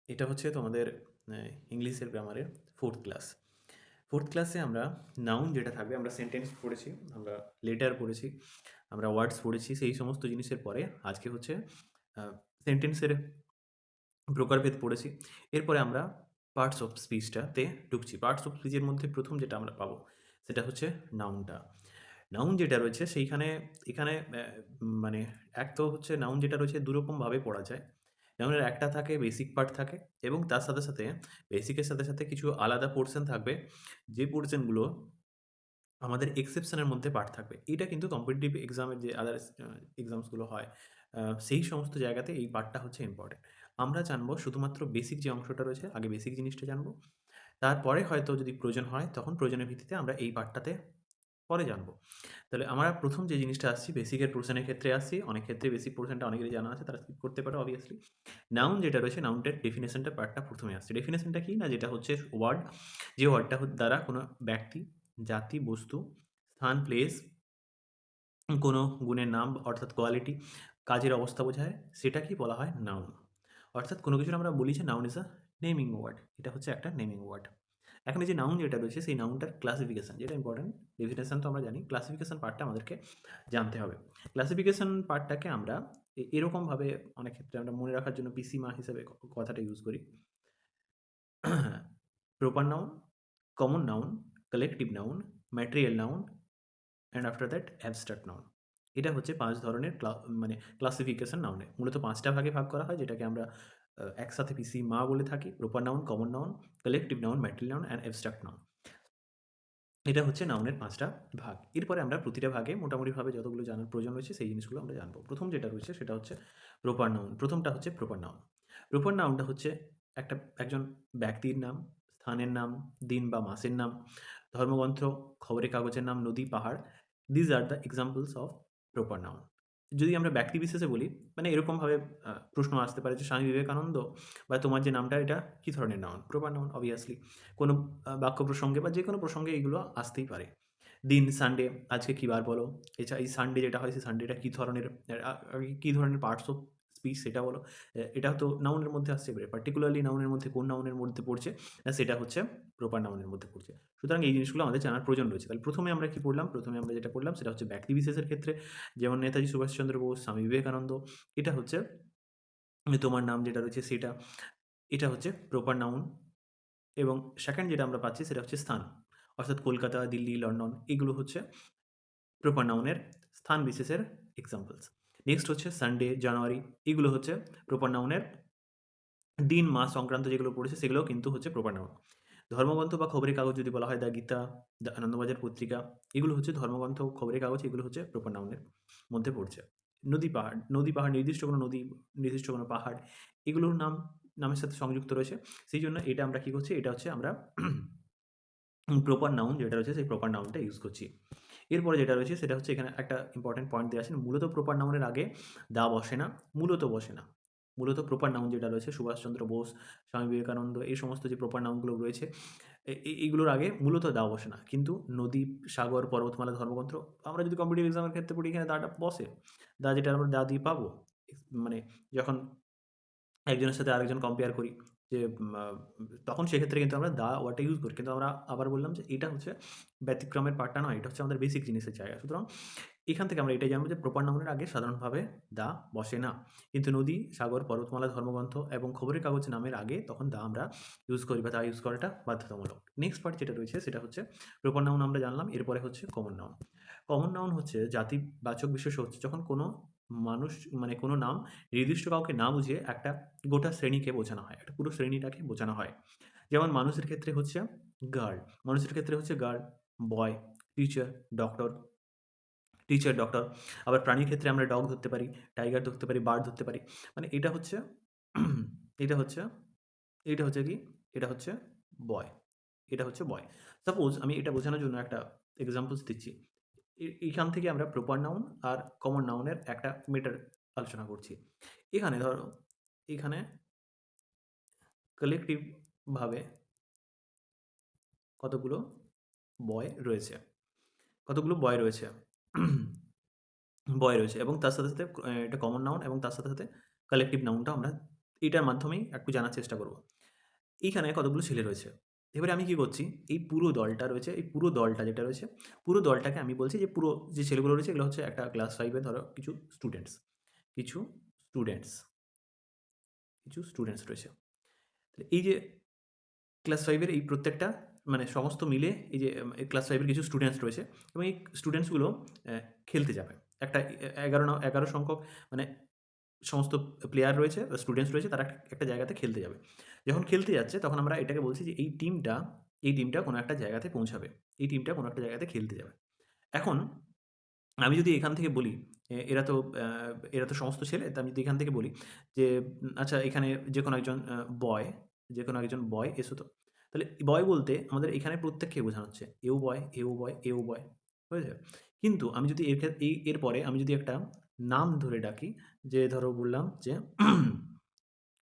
এটা হচ্ছে তোমাদের ইংলিশের গ্রামারের 4th ক্লাস। 4th ক্লাসে আমরা নাউন যেটা থাকবে, আমরা সেন্টেন্স পড়েছি, আমরা লেটার পড়েছি, আমরা ওয়ার্ডস পড়েছি, সেই সমস্ত জিনিসের পরে আজকে হচ্ছে সেন্টেন্সের প্রকারভেদ পড়েছি। এরপরে আমরা পার্টস অফ স্পিচটাতে ঢুকছি। পার্টস অফ স্পিচের মধ্যে প্রথম যেটা আমরা পাবো সেটা হচ্ছে নাউনটা। নাউন যেটা রয়েছে সেইখানে এখানে মানে এক তো হচ্ছে নাউন যেটা রয়েছে দুরকমভাবে পড়া যায়। নাউনের একটা থাকে বেসিক পার্ট থাকে এবং তার সাথে, সাথে বেসিকের সাথে, সাথে কিছু আলাদা পোরশন থাকবে। যে পোরশনগুলো আমাদের এক্সেপশনের মধ্যে পার্ট থাকবে। এটা কিন্তু কম্পিটিটিভ এক্সামের যে আদার্স এক্সামসগুলো হয় সেই সমস্ত জায়গাতে এই পার্টটা হচ্ছে ইম্পর্টেন্ট। আমরা জানবো শুধুমাত্র বেসিক যে অংশটা রয়েছে, আগে বেসিক জিনিসটা জানবো। তারপরে হয়তো যদি প্রয়োজন হয় তখন প্রয়োজনের ভিত্তিতে আমরা এই পার্টটাতে পরে জানবো। তাহলে আমরা প্রথম যে জিনিসটা আসছি বেসিকের পোরশনের ক্ষেত্রে আসছি। অনেক ক্ষেত্রে বেসিক পোরশনটা অনেকেরই জানা আছে, তারা স্কিপ করতে পারে অবভিয়াসলি। নাউন যেটা রয়েছে নাউনটার ডেফিনেশনটা পার্টটা প্রথমে আসছে। ডেফিনেশনটা কি? না, যেটা হচ্ছে ওয়ার্ড, যে ওয়ার্ডটা দ্বারা কোনো ব্যক্তি, জাতি, বস্তু, স্থান, প্লেস, কোনো গুণের নাম অর্থাৎ কোয়ালিটি, কাজের অবস্থা বোঝায়, সেটাকেই বলা হয় নাউন। অর্থাৎ কোনো কিছুর আমরা বলি যে noun is a naming word. এটা হচ্ছে একটা নেমিং ওয়ার্ড। এখন এই যে নাউন যেটা রয়েছে সেই নাউনটার ক্লাসিফিকেশন যেটা ইম্পর্টেন্ট। ডেফিনেশন তো আমরা জানি, ক্লাসিফিকেশন পার্টটা আমাদেরকে জানতে হবে। ক্লাসিফিকেশন পার্টটাকে আমরা এরকমভাবে অনেক ক্ষেত্রে আমরা মনে রাখার জন্য পিসিমা হিসেবে কথাটা ইউজ করি। Proper noun, common noun, collective noun, material noun and after that abstract noun. এটা হচ্ছে ৫ ধরনের মানে ক্লাসিফিকেশন নাউনের। মূলত ৫টা ভাগে ভাগ করা হয়, যেটাকে আমরা একসাথে পিসিমা বলে থাকি। Proper noun, common noun, collective noun, material noun and abstract noun. এটা হচ্ছে নাউনের ৫টা ভাগ। এরপরে আমরা প্রতিটা ভাগে মোটামুটিভাবে যতগুলো জানার প্রয়োজন রয়েছে সেই জিনিসগুলো আমরা জানবো। প্রথম যেটা রয়েছে সেটা হচ্ছে প্রপার নাউন। প্রথমটা হচ্ছে প্রপার নাউন। প্রপার নাউনটা হচ্ছে একজন ব্যক্তির নাম, স্থানের নাম, দিন বা মাসের নাম, ধর্মগ্রন্থ, খবরের কাগজের নাম, নদী, পাহাড়। These are the examples of proper noun. যদি আমরা ব্যক্তি বিশেষে বলি, মানে এরকমভাবে প্রশ্ন আসতে পারে যে স্বামী বিবেকানন্দ বা তোমার যে নামটা, এটা কী ধরনের নাউন? Proper noun obviously. কোনো বাক্য প্রসঙ্গে বা যেকোনো প্রসঙ্গে এগুলো আসতেই পারে। দিন সানডে, আজকে কী বার বলো? এছাড়া এই সানডে যেটা হয় সেই সানডেটা কী ধরনের কী ধরনের পার্টস অফ স্পিচ সেটা বলো। এটা তো নাউনের মধ্যে আসছে। এবারে পার্টিকুলারলি নাউনের মধ্যে কোন নাউনের মধ্যে পড়ছে, সেটা হচ্ছে প্রপার নাউনের মধ্যে পড়ছে। সুতরাং এই জিনিসগুলো আমাদের জানার প্রয়োজন রয়েছে। তাহলে প্রথমে আমরা কি পড়লাম? প্রথমে আমরা যেটা পড়লাম সেটা হচ্ছে ব্যক্তি বিশেষের ক্ষেত্রে, যেমন নেতাজি সুভাষচন্দ্র বোস, স্বামী বিবেকানন্দ। এটা হচ্ছে তোমার নাম যেটা রয়েছে সেটা, এটা হচ্ছে প্রপার নাউন। এবং সেকেন্ড যেটা আমরা পাচ্ছি সেটা হচ্ছে স্থান, অর্থাৎ কলকাতা, দিল্লি, লন্ডন, এগুলো হচ্ছে প্রপার নাউনের স্থান বিশেষের এক্সাম্পলস। নেক্সট হচ্ছে সানডে, জানুয়ারি, এগুলো হচ্ছে প্রপার নাউনের দিন, মাস সংক্রান্ত যেগুলো পড়েছে সেগুলোও কিন্তু হচ্ছে প্রপার নাউন। ধর্মগ্রন্থ বা খবরের কাগজ যদি বলা হয়, দ্য গীতা, দ্য আনন্দবাজার পত্রিকা, এগুলো হচ্ছে ধর্মগ্রন্থ, খবরের কাগজ, এগুলো হচ্ছে প্রপার নাউনের মধ্যে পড়ছে। নদী, পাহাড়, নদী, পাহাড়, নির্দিষ্ট কোনো নদী, নির্দিষ্ট কোনো পাহাড়, এগুলোর নামের সাথে সংযুক্ত রয়েছে। সেই জন্য এটা আমরা কী করছি? এটা হচ্ছে আমরা প্রপার নাউন যেটা রয়েছে সেই প্রপার নাউনটা ইউজ করছি। এরপরে যেটা রয়েছে সেটা হচ্ছে এখানে একটা ইম্পর্টেন্ট পয়েন্ট দেওয়া আছে। মূলত প্রপার নাউনের আগে দা বসে না, মূলত বসে না। মূলত প্রপার নাউন যেটা রয়েছে সুভাষচন্দ্র বোস, স্বামী বিবেকানন্দ, এই সমস্ত যে প্রপার নাউনগুলো রয়েছে এইগুলোর আগে মূলত দা বসে না। কিন্তু নদী, সাগর, পর্বতমালা, ধর্মগ্রন্থ, আমরা যদি কম্পিটিটিভ এক্সামের ক্ষেত্রে পড়ি এখানে দাটা বসে। দা যেটা আমরা দা দিয়ে পাবো। মানে যখন একজনের সাথে আরেকজন কম্পেয়ার করি যে তখন সেক্ষেত্রে কিন্তু আমরা দা ওয়ার্ডটা ইউজ করি। কিন্তু আমরা আবার বললাম যে এটা হচ্ছে ব্যতিক্রমের পার্টটা নয়, এটা হচ্ছে আমাদের বেসিক জিনিসের জায়গা। সুতরাং এখান থেকে আমরা এটাই জানবো যে প্রপার নাউনের আগে সাধারণভাবে দা বসে না। কিন্তু নদী, সাগর, পর্বতমালা, ধর্মগ্রন্থ এবং খবরের কাগজ নামের আগে তখন দা আমরা ইউজ করি বা দা ইউজ করাটা বাধ্যতামূলক। নেক্সট পার্ট যেটা রয়েছে সেটা হচ্ছে প্রপার নাউন আমরা জানলাম। এরপরে হচ্ছে কমন নাউন। কমন নাউন হচ্ছে জাতিবাচক বিশেষ্য, হচ্ছে যখন কোনো মানুষ, মানে কোনো নাম নির্দিষ্ট কাউকে না বুঝিয়ে একটা গোটা শ্রেণীকে বোঝানো হয়, একটা পুরো শ্রেণীটাকে বোঝানো হয়। যেমন মানুষের ক্ষেত্রে হচ্ছে গার্ল, মানুষের ক্ষেত্রে হচ্ছে গার্ল, বয়, টিচার, ডক্টর, টিচার, ডক্টর। আবার প্রাণীর ক্ষেত্রে আমরা ডগ ধরতে পারি, টাইগার ধরতে পারি, বার্ড ধরতে পারি। মানে এটা হচ্ছে এটা হচ্ছে এটা হচ্ছে কি? এটা হচ্ছে বয়। এটা হচ্ছে বয়। সাপোজ আমি এটা বোঝানোর জন্য একটা এক্সাম্পলস দিচ্ছি। এখান থেকে আমরা প্রপার নাউন আর কমন নাউনের একটা মেটার আলোচনা করছি। এখানে ধরো, এখানে কালেকটিভ ভাবে কতগুলো বয় রয়েছে, কতগুলো বয় রয়েছে। বয় রয়েছে এবং তার সাথে, সাথে এটা কমন নাউন এবং তার সাথে, সাথে কালেকটিভ নাউনটাও আমরা এটার মাধ্যমেই একটু জানার চেষ্টা করব। এইখানে কতগুলো ছেলে রয়েছে। এবারে আমি কি করছি, এই পুরো দলটা রয়েছে, এই পুরো দলটা যেটা রয়েছে, পুরো দলটাকে আমি বলছি যে পুরো যে ছেলেগুলো রয়েছে এগুলো হচ্ছে একটা ক্লাস 5 এর ধরো কিছু স্টুডেন্টস, কিছু স্টুডেন্টস রয়েছে। তাহলে এই যে ক্লাস 5 এর এই প্রত্যেকটা মানে সমস্ত মিলে এই যে ক্লাস 5 এর কিছু স্টুডেন্টস রয়েছে এবং এই স্টুডেন্টসগুলো খেলতে যাবে। একটা 11 সংখ্যক মানে সমস্ত প্লেয়ার রয়েছে বা স্টুডেন্টস রয়েছে তারা একটা জায়গাতে খেলতে যাবে। যখন খেলতে যাচ্ছে তখন আমরা এটাকে বলছি যে এই টিমটা কোনো একটা জায়গাতে পৌঁছাবে। এই টিমটা কোনো একটা জায়গাতে খেলতে যাবে। এখন আমি যদি এখান থেকে বলি, এ এরা তো আ এরা তো সমস্ত ছেলে। তো আমি যদি এখান থেকে বলি যে, আচ্ছা এখানে যেকোনো একজন বয়, যেকোনো একজন বয় এসো তো। তাহলে বয় বলতে আমাদের এখানে প্রত্যেককে বোঝানো হচ্ছে। এও বয়, এও বয়, এও বয়। হয়েছে? কিন্তু আমি যদি এরপরে আমি যদি একটা নাম ধরে ডাকি, যে ধরো বললাম যে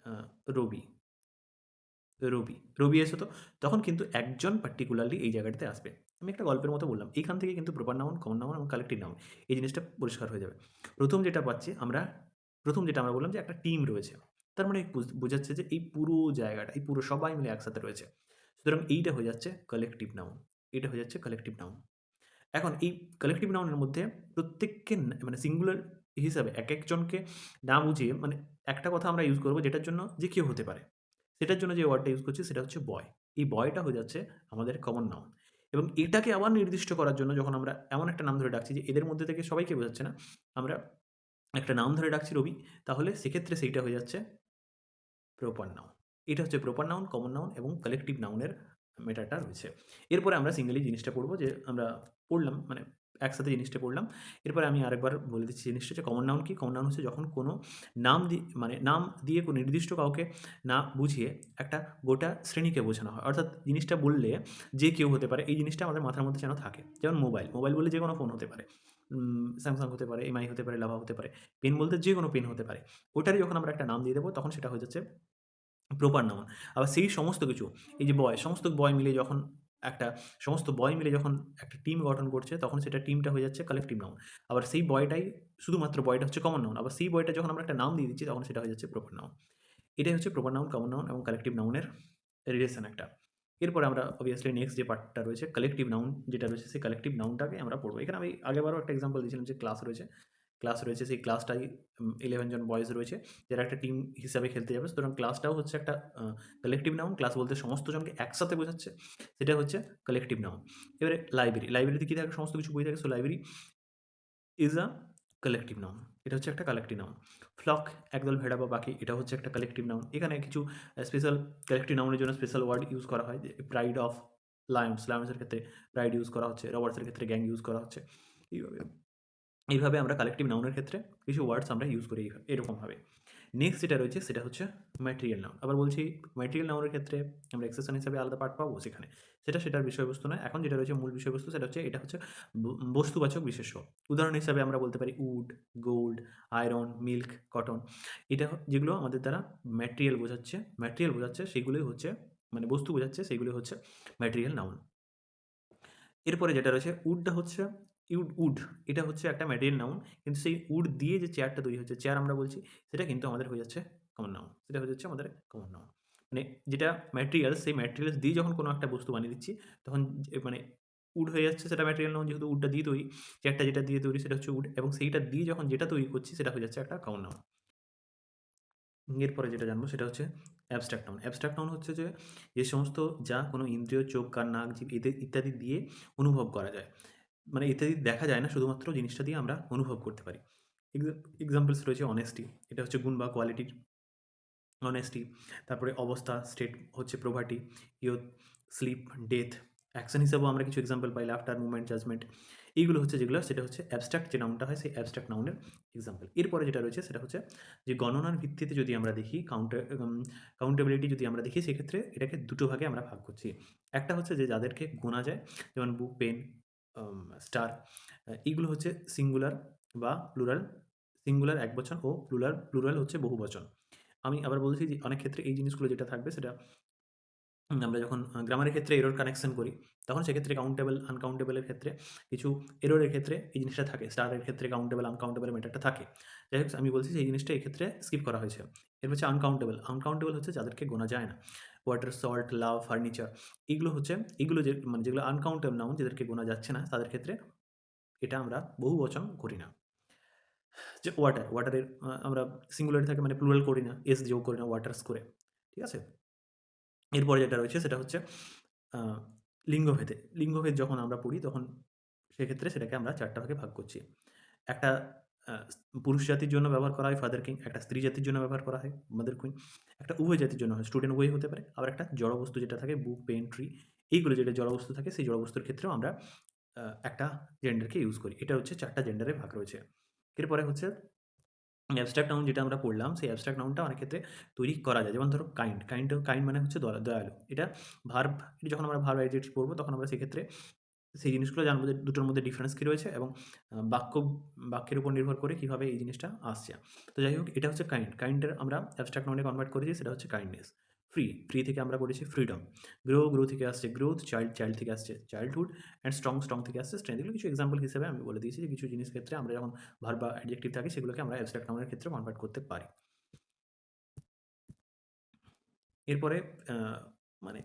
আ রবি। রবি। রবি এসো তো। তখন কিন্তু একজন পার্টিকুলারলি এই জায়গাটাতে আসবে। আমি একটা গল্পের মতো বললাম। এখান থেকে কিন্তু প্রপার নাউন, কমন নাউন এবং কালেক্টিভ নাউন এই জিনিসটা পরিষ্কার হয়ে যাবে। ১ম যেটা পাচ্ছি আমরা ১ম যেটা আমরা বললাম যে একটা টিম রয়েছে। তার মানে বোঝাচ্ছে যে এই পুরো জায়গাটা, এই পুরো সবাই মিলে একসাথে রয়েছে। সুতরাং এইটা হয়ে যাচ্ছে কালেক্টিভ নাউন। এটা হয়ে যাচ্ছে কালেক্টিভ নাউন। এখন এই কালেক্টিভ নাউনের মধ্যে প্রত্যেককে মানে সিঙ্গুলার হিসাবে একেকজনকে না বুঝিয়ে মানে একটা কথা আমরা ইউজ করব যেটার জন্য যে কেউ হতে পারে। সেটার জন্য যে ওয়ার্ডটা ইউজ করছি সেটা হচ্ছে বয়। এই বয়টা হয়ে যাচ্ছে আমাদের কমন নাউন। এবং এটাকে আবার নির্দিষ্ট করার জন্য যখন আমরা এমন একটা নাম ধরে ডাকছি যে এদের মধ্যে থেকে সবাইকে বোঝাচ্ছে না। আমরা একটা নাম ধরে ডাকছি রবি, তাহলে সেক্ষেত্রে সেইটা হয়ে যাচ্ছে প্রপার নাউন। এটা হচ্ছে প্রপার নাউন, কমন নাউন এবং কালেক্টিভ নাউনের ম্যাটারটা রয়েছে। এরপরে আমরা সিঙ্গেলি জিনিসটা পড়ব যে আমরা পড়লাম মানে একসাথে জিনিসটা পড়লাম। এরপরে আমি আরেকবার বলে দিচ্ছি জিনিসটা হচ্ছে কমন নাউন কি? কমন নাউন হচ্ছে যখন কোনো নাম দিয়ে কোনো নির্দিষ্ট কাউকে না বুঝিয়ে একটা গোটা শ্রেণীকে বোঝানো হয়। অর্থাৎ জিনিসটা বললে যে কেউ হতে পারে এই জিনিসটা আমাদের মাথার মধ্যে যেন থাকে। যেমন মোবাইল, মোবাইল বললে যেকোনো ফোন হতে পারে। স্যামসাং হতে পারে, এমআই হতে পারে, লাভা হতে পারে। পেন বলতে যেকোনো পেন হতে পারে। ওটারই যখন আমরা একটা নাম দিয়ে দেবো তখন সেটা হয়ে যাচ্ছে প্রপার নাউন। আবার সেই সমস্ত কিছু এই যে সমস্ত বয় মিলে যখন একটা সমস্ত বয় মিলে যখন একটা টিম গঠন করছে তখন সেটা টিমটা হয়ে যাচ্ছে কালেক্টিভ নাউন। আবার সেই বয়টাই শুধুমাত্র বয়টা হচ্ছে কমন নাউন। আবার সেই বয়টা যখন আমরা একটা নাম দিয়ে দিচ্ছি তখন সেটা হয়ে যাচ্ছে প্রপার নাউন। এটাই হচ্ছে প্রপার নাউন, কমন নাউন এবং কালেক্টিভ নাউনের রিলেশন একটা। এরপরে আমরা obviously নেক্সট যে পার্টটা রয়েছে কালেক্টিভ নাউন যেটা রয়েছে সেই কালেক্টিভ নাউনটাকে আমরা পড়বো। এখানে আমি আগেরবারও একটা এক্সাম্পল দিয়েছিলাম যে ক্লাস রয়েছে সেই ক্লাসটাই 11 জন বয়েজ রয়েছে যারা একটা টিম হিসাবে খেলতে যাবে। সুতরাং ক্লাসটাও হচ্ছে একটা কালেক্টিভ নাউন। ক্লাস বলতে সমস্ত জনকে একসাথে বোঝাচ্ছে। সেটা হচ্ছে কালেক্টিভ নাউন। এবারে লাইব্রেরিতে কি থাকে? সমস্ত কিছু বই থাকে। So library is a collective noun. এটা হচ্ছে একটা কালেক্টিভ নাউন। ফ্লক একদল ভেড়া বা পাখি এটা হচ্ছে একটা কালেক্টিভ নাউন। এখানে কিছু স্পেশাল কালেক্টিভ নাউনের জন্য স্পেশাল ওয়ার্ড ইউজ করা হয়। যে প্রাইড অফ লায়ন্সের ক্ষেত্রে প্রাইড ইউজ করা হচ্ছে। রবার্টসের ক্ষেত্রে গ্যাং ইউজ করা হচ্ছে। এইভাবে এইভাবে আমরা কালেক্টিভ নাউনের ক্ষেত্রে কিছু ওয়ার্ডস আমরা ইউজ করি এরকমভাবে। নেক্সট যেটা রয়েছে সেটা হচ্ছে ম্যাটেরিয়াল নাউন। আবার বলছি ম্যাটেরিয়াল নাউনের ক্ষেত্রে আমরা এক্সেপশন হিসাবে আলাদা পার্ট পাবো সেখানে। সেটার বিষয়বস্তু নয়। এখন যেটা রয়েছে মূল বিষয়বস্তু সেটা হচ্ছে এটা হচ্ছে বস্তুবাচক বিশেষ্য। উদাহরণ হিসাবে আমরা বলতে পারি wood, gold, iron, milk, cotton. এটা যেগুলো আমাদের দ্বারা ম্যাটেরিয়াল বোঝাচ্ছে সেগুলোই হচ্ছে মানে বস্তু বোঝাচ্ছে সেগুলো হচ্ছে ম্যাটেরিয়াল নাউন। এরপরে যেটা রয়েছে উডটা হচ্ছে উড এটা হচ্ছে একটা ম্যাটেরিয়াল নাউন। কিন্তু সেই উড দিয়ে যে চেয়ারটা তৈরি হচ্ছে, চেয়ার আমরা বলছি, সেটা কিন্তু আমাদের হয়ে যাচ্ছে কমন নাউন। সেটা হয়ে যাচ্ছে আমাদের কমন নাউন। মানে যেটা ম্যাটেরিয়ালস, সেই ম্যাটেরিয়ালস দিয়ে যখন কোনো একটা বস্তু বানিয়ে দিচ্ছি, তখন মানে উড হয়ে যাচ্ছে সেটা ম্যাটেরিয়াল নাউন যেহেতু উডটা দিয়ে তৈরি। চেয়ারটা যেটা দিয়ে তৈরি সেটা হচ্ছে উড এবং সেইটা দিয়ে যখন যেটা তৈরি করছি সেটা হয়ে যাচ্ছে একটা কমন নাউন। এরপরে যেটা জানবো সেটা হচ্ছে অ্যাবস্ট্রাক্ট নাউন। অ্যাবস্ট্রাক্ট নাউন হচ্ছে যে সমস্ত যা কোনো ইন্দ্রিয়, চোখ, কান, নাক, জিভ এদের ইত্যাদি দিয়ে অনুভব করা যায়। মানে ইত্যাদি দেখা যায় না, শুধুমাত্র জিনিসটা দিয়ে আমরা অনুভব করতে পারি। এক্সাম্পলস রয়েছে অনেস্টি, এটা হচ্ছে গুণ বা কোয়ালিটির অনেস্টি। তারপরে অবস্থা, স্টেট হচ্ছে poverty, youth, sleep, death. Action হিসাবেও আমরা কিছু এক্সাম্পল পাই লাফটার, মুভমেন্ট, জাজমেন্ট। এইগুলো হচ্ছে যেগুলো সেটা হচ্ছে অ্যাবস্ট্রাক্ট যে নাউনটা হয় সেই অ্যাবস্ট্রাক্ট নাউনের এক্সাম্পল। এরপরে যেটা রয়েছে সেটা হচ্ছে যে গণনার ভিত্তিতে যদি আমরা দেখি কাউন্টেবিলিটি যদি আমরা দেখি সেক্ষেত্রে এটাকে দুটো ভাগে আমরা ভাগ করছি। একটা হচ্ছে যে যাদেরকে গোনা যায়, যেমন বুক, পেন, স্টার। এইগুলো হচ্ছে সিঙ্গুলার বা প্লুরাল। সিঙ্গুলার একবচন ও প্লুরাল হচ্ছে বহুবচন। আমি আবার বলছি যে অনেক ক্ষেত্রে এই জিনিসগুলো যেটা থাকবে সেটা আমরা যখন গ্রামারের ক্ষেত্রে এরর কানেকশন করি, তখন সেক্ষেত্রে কাউন্টেবল, আনকাউন্টেবল এর ক্ষেত্রে কিছু এররের ক্ষেত্রে এই জিনিসটা থাকে। স্টারের ক্ষেত্রে কাউন্টেবল, আনকাউন্টেবল ম্যাটারটা থাকে। যাই হোক আমি বলছি যে এই জিনিসটা এক্ষেত্রে স্কিপ করা হয়েছে। এরপর হচ্ছে আনকাউন্টেবল। আনকাউন্টেবল হচ্ছে যাদেরকে গোনা যায় না। ওয়াটার, সল্ট, লাভ, ফার্নিচার, এগুলো হচ্ছে, এগুলো যে মানে যেগুলো আনকাউন্টেবল নাউন, যেদেরকে গোনা যাচ্ছে না, তাদের ক্ষেত্রে এটা আমরা বহুবচন করি না। যে ওয়াটার, ওয়াটারের আমরা সিঙ্গুলার থাকে মানে প্লুরাল করি না, এস যোগ করি না ওয়াটার্স করে। ঠিক আছে? এরপরে যেটা রয়েছে সেটা হচ্ছে আ লিঙ্গভেদে। লিঙ্গভেদ যখন আমরা পড়ি তখন সেক্ষেত্রে সেটাকে আমরা ৪ টা ভাগে ভাগ করছি। একটা আ পুরুষ জাতির জন্য ব্যবহার করা হয় ফাদার কিং, একটা স্ত্রী জাতির জন্য ব্যবহার করা হয় মাদার কুইন, একটা উভয় জাতির জন্য হয় স্টুডেন্ট উভয়ই হতে পারে। আবার একটা জড়বস্তু যেটা থাকে বুক, পেন, ট্রি, এইগুলো যেটা জড়বস্তু থাকে সেই জড়বস্তুর ক্ষেত্রেও আমরা একটা জেন্ডারকে ইউজ করি। এটা হচ্ছে ৪ টা জেন্ডারে ভাগ রয়েছে। এরপরে হচ্ছে অ্যাবস্ট্রাক্ট নাউন যেটা আমরা পড়লাম, সেই অ্যাবস্ট্রাক্ট নাউনটা অনেক ক্ষেত্রে তৈরি করা যায়। যেমন ধরো কাইন্ড, কাইন্ড মানে হচ্ছে দয়ালু। এটা ভার্ব, এটা যখন আমরা ভার্ব অ্যাডজেক্টিভ পড়বো তখন আমরা সেক্ষেত্রে সেই জিনিসগুলো জানবো যে দুটোর মধ্যে ডিফারেন্স কি রয়েছে এবং বাক্যের উপর নির্ভর করে কিভাবে এই জিনিসটা আসছে। তো যাই হোক, এটা হচ্ছে কাইন্ড। কাইন্ডের আমরা অ্যাবস্ট্রাক্ট নাউনে কনভার্ট করেছি, সেটা হচ্ছে কাইন্ডনেস। ফ্রি থেকে আমরা করেছি ফ্রিডম। গ্রো থেকে আসছে গ্রোথ। চাইল্ড থেকে আসছে চাইল্ডহুড। অ্যান্ড স্ট্রং থেকে আসছে স্ট্রেংথ। এগুলো কিছু এক্সাম্পল হিসেবে আমি বলে দিয়েছি যে কিছু জিনিস ক্ষেত্রে আমরা যখন ভার্ব বা অ্যাডজেক্টিভ থাকে সেগুলোকে আমরা অ্যাবস্ট্রাক্ট নাউনের ক্ষেত্রে কনভার্ট করতে পারি। এরপরে আ মানে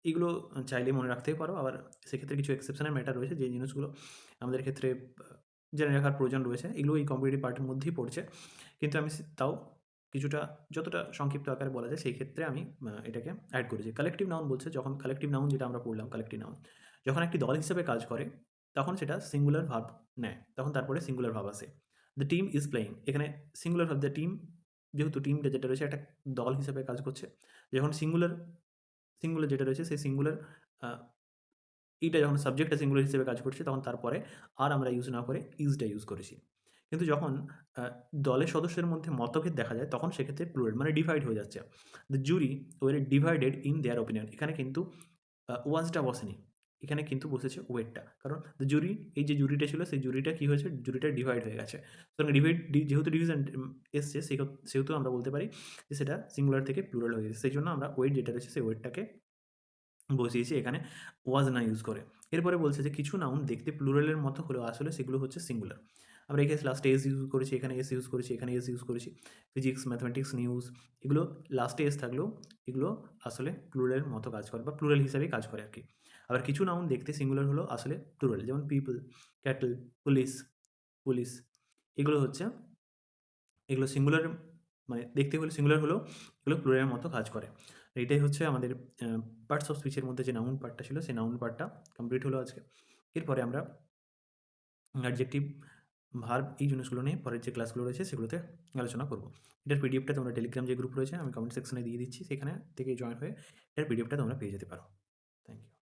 এগুলো চাইলে মনে রাখতেই পারো। আবার সেক্ষেত্রে কিছু এক্সেপশনাল ম্যাটার রয়েছে যে জিনিসগুলো আমাদের ক্ষেত্রে জেনে রাখার প্রয়োজন রয়েছে। এগুলো এই কম্পিটিটিভ পার্টের মধ্যেই পড়ছে। কিন্তু আমি তাও কিছুটা যতটা সংক্ষিপ্ত আকারে বলা যায় সেই ক্ষেত্রে আমি এটাকে এড করেছি। কালেক্টিভ নাউন বলছে যখন কালেক্টিভ নাউন যেটা আমরা পড়লাম কালেক্টিভ নাউন যখন একটি দল হিসেবে কাজ করে তখন সেটা সিঙ্গুলার ভার্ব নেয়। তখন তারপরে সিঙ্গুলার ভার্ব আসে। দ্য টিম ইজ প্লেয়িং, এখানে সিঙ্গুলার ভার্ব দ্য টিম, যেহেতু টিমটা যেটা রয়েছে একটা দল হিসেবে কাজ করছে। যখন সিঙ্গুলার যেটা রয়েছে সেই সিঙ্গুলার আ এইটা যখন সাবজেক্টটা সিঙ্গুলার হিসেবে কাজ করছে তখন তারপরে আর আমরা ইউজ না করে ইজটা ইউজ করেছি। কিন্তু যখন আ দলের সদস্যদের মধ্যে মতভেদ দেখা যায় তখন সেক্ষেত্রে প্লুরাল মানে ডিভাইড হয়ে যাচ্ছে। The jury war divided in their opinion, এখানে কিন্তু ওয়াজটা বসেনি। এখানে কিন্তু বসেছে ওয়েটটা। কারণ দ্য জুরি, এই যে জুরিটা ছিল সেই জুরিটা কি হয়েছে? জুরিটা ডিভাইড হয়ে গেছে। সুতরাং যেহেতু ডিভিশন এসছে সেহেতু আমরা বলতে পারি যে সেটা সিঙ্গুলার থেকে প্লুরাল হয়ে গেছে। সেইজন্য আমরা ওয়েট যেটা রয়েছে সেই ওয়েটটাকে বসিয়েছি এখানে ওয়াজ না ইউজ করে। এরপরে বলছে যে কিছু নাউন দেখতে প্লুরালের মতো হলেও আসলে সেগুলো হচ্ছে সিঙ্গুলার। আমরা এখানে লাস্টে এস ইউজ করেছি, এখানে এস ইউজ করেছি, এখানে এস ইউজ করেছি। ফিজিক্স, ম্যাথমেটিক্স, নিউজ, এগুলো লাস্টে এস থাকলেও এগুলো আসলে প্লুরালের মতো কাজ করে বা প্লুরাল হিসাবেই কাজ করে আরকি। আবার কিছু নাউন দেখতে সিঙ্গুলার হলেও আসলে প্লুরাল। যেমন পিপল, ক্যাটল, পুলিশ, এগুলো হচ্ছে এগুলো সিঙ্গুলার মানে দেখতে হলে সিঙ্গুলার হলেও এগুলো প্লুরালের মতো কাজ করে। এটাই হচ্ছে আমাদের আ পার্টস অফ স্পিচ এর মধ্যে যে নাউন পার্টটা ছিল সেই নাউন পার্টটা কমপ্লিট হলো আজকে। এরপরে আমরা অ্যাডজেক্টিভ, ভার্ব এই জিনিসগুলো নিয়ে পরের যে ক্লাসগুলো রয়েছে সেগুলোতে আলোচনা করব। এটার পিডিএফটা তোমরা টেলিগ্রাম যে গ্রুপ রয়েছে আমি কমেন্ট সেকশনে দিয়ে দিচ্ছি, সেখানে থেকে জয়েন হয়ে এটার পিডিএফটা তোমরা পেয়ে যেতে পারো। Thank you.